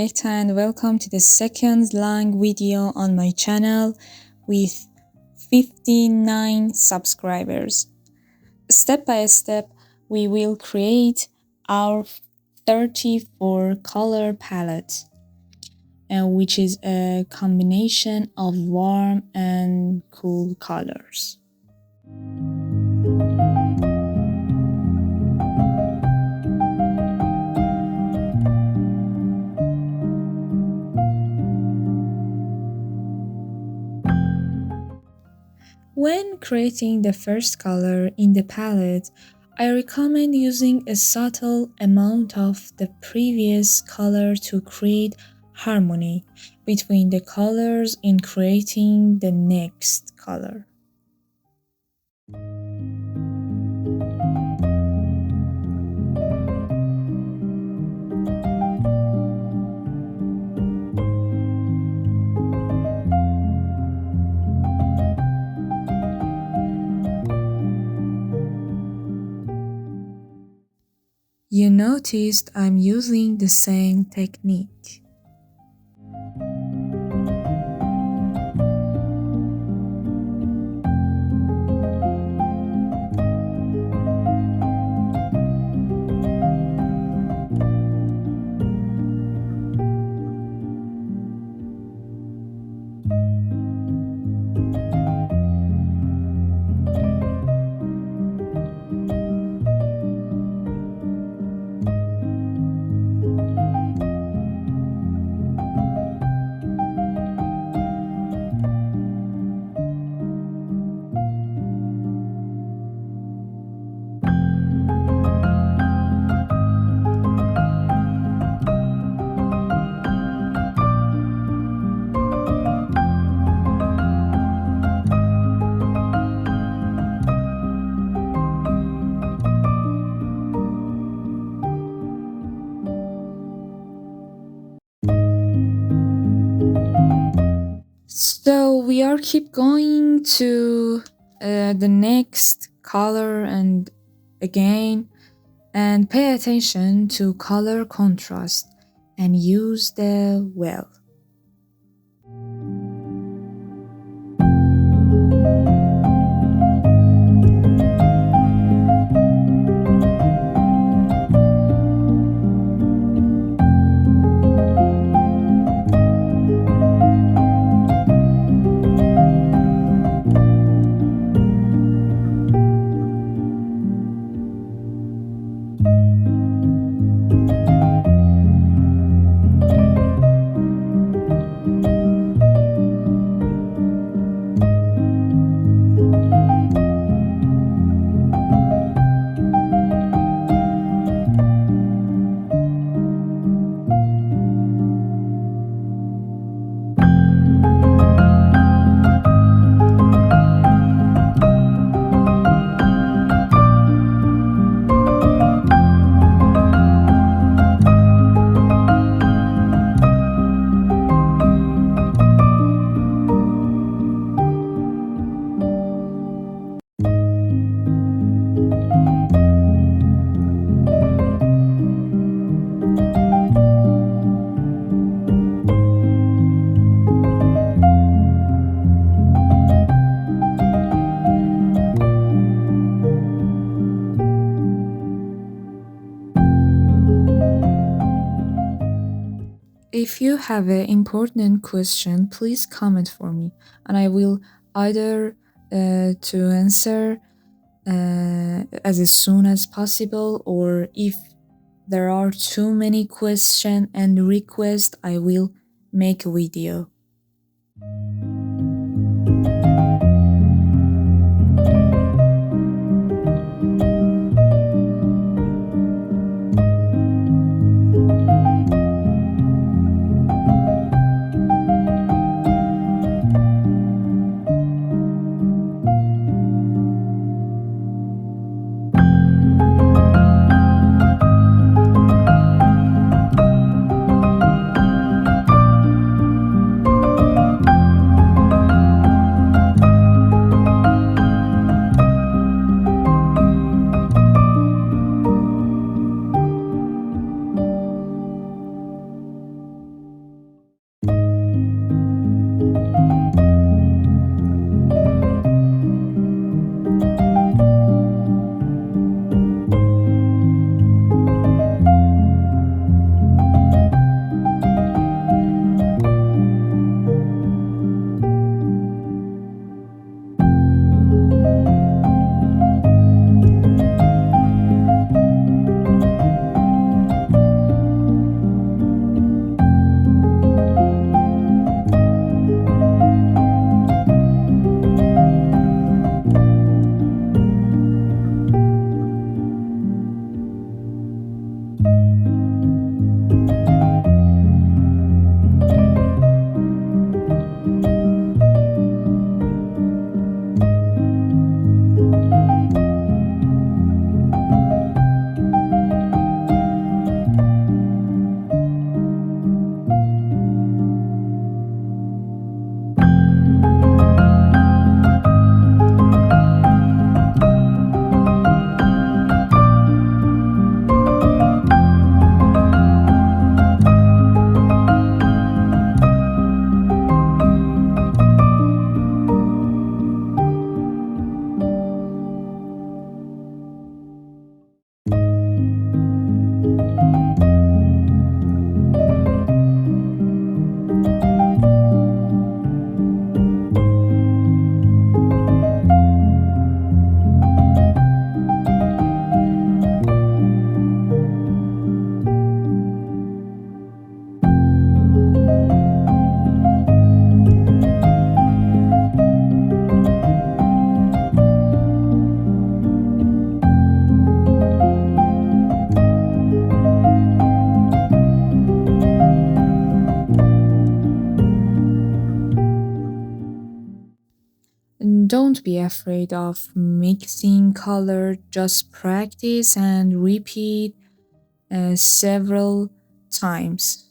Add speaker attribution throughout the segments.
Speaker 1: Marietta and welcome to the second long video on my channel with 59 subscribers. Step by step, we will create our 34 color palette, which is a combination of warm and cool colors. When creating the first color in the palette, I recommend using a subtle amount of the previous color to create harmony between the colors in creating the next color. You noticed I'm using the same technique. So we are keep going to the next color and again, and pay attention to color contrast and use the well. If you have an important question, please comment for me, and I will either to answer as soon as possible, or if there are too many questions and requests, I will make a video. Don't be afraid of mixing color, just practice and repeat several times.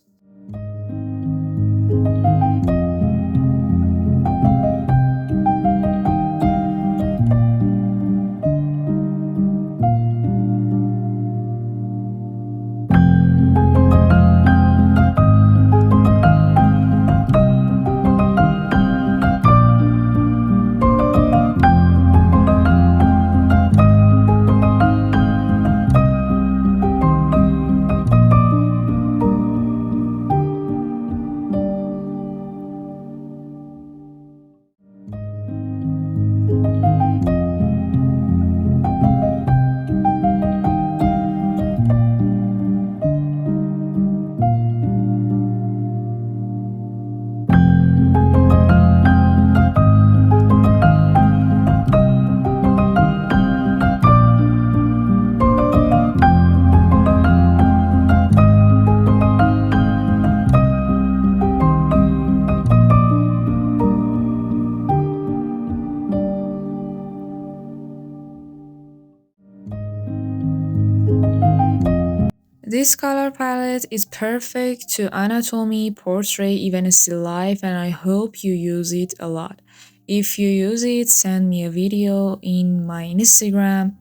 Speaker 1: This color palette is perfect to anatomy, portrait, even still life, and I hope you use it a lot. If you use it, send me a video in my Instagram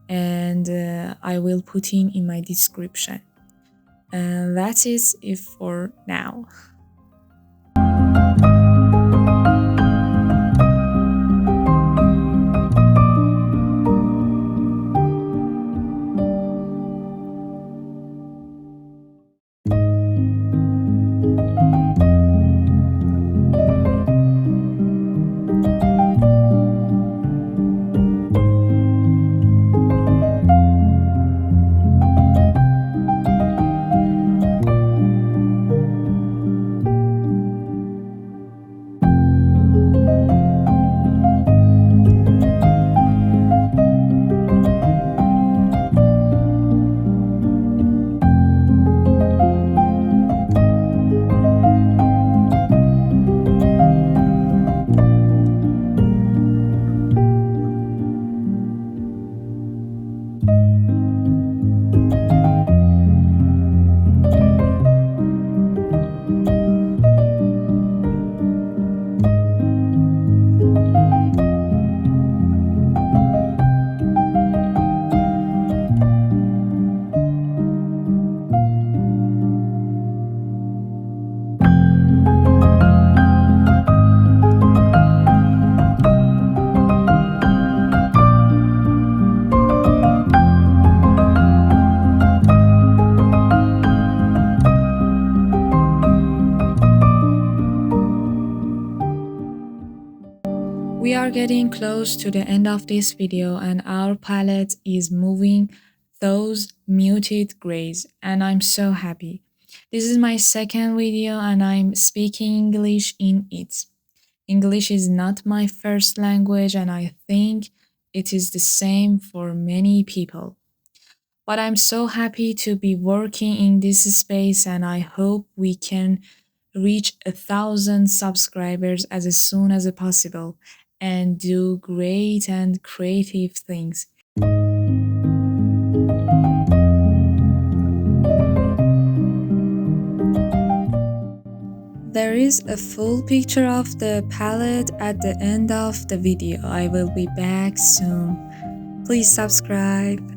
Speaker 1: and I will put in my description. And that's it for now. We are getting close to the end of this video and our palette is moving those muted grays and I'm so happy. This is my second video and I'm speaking English in it. English is not my first language and I think it is the same for many people. But I'm so happy to be working in this space and I hope we can reach 1,000 subscribers as soon as possible and do great and creative things. There is a full picture of the palette at the end of the video. I will be back soon. Please subscribe.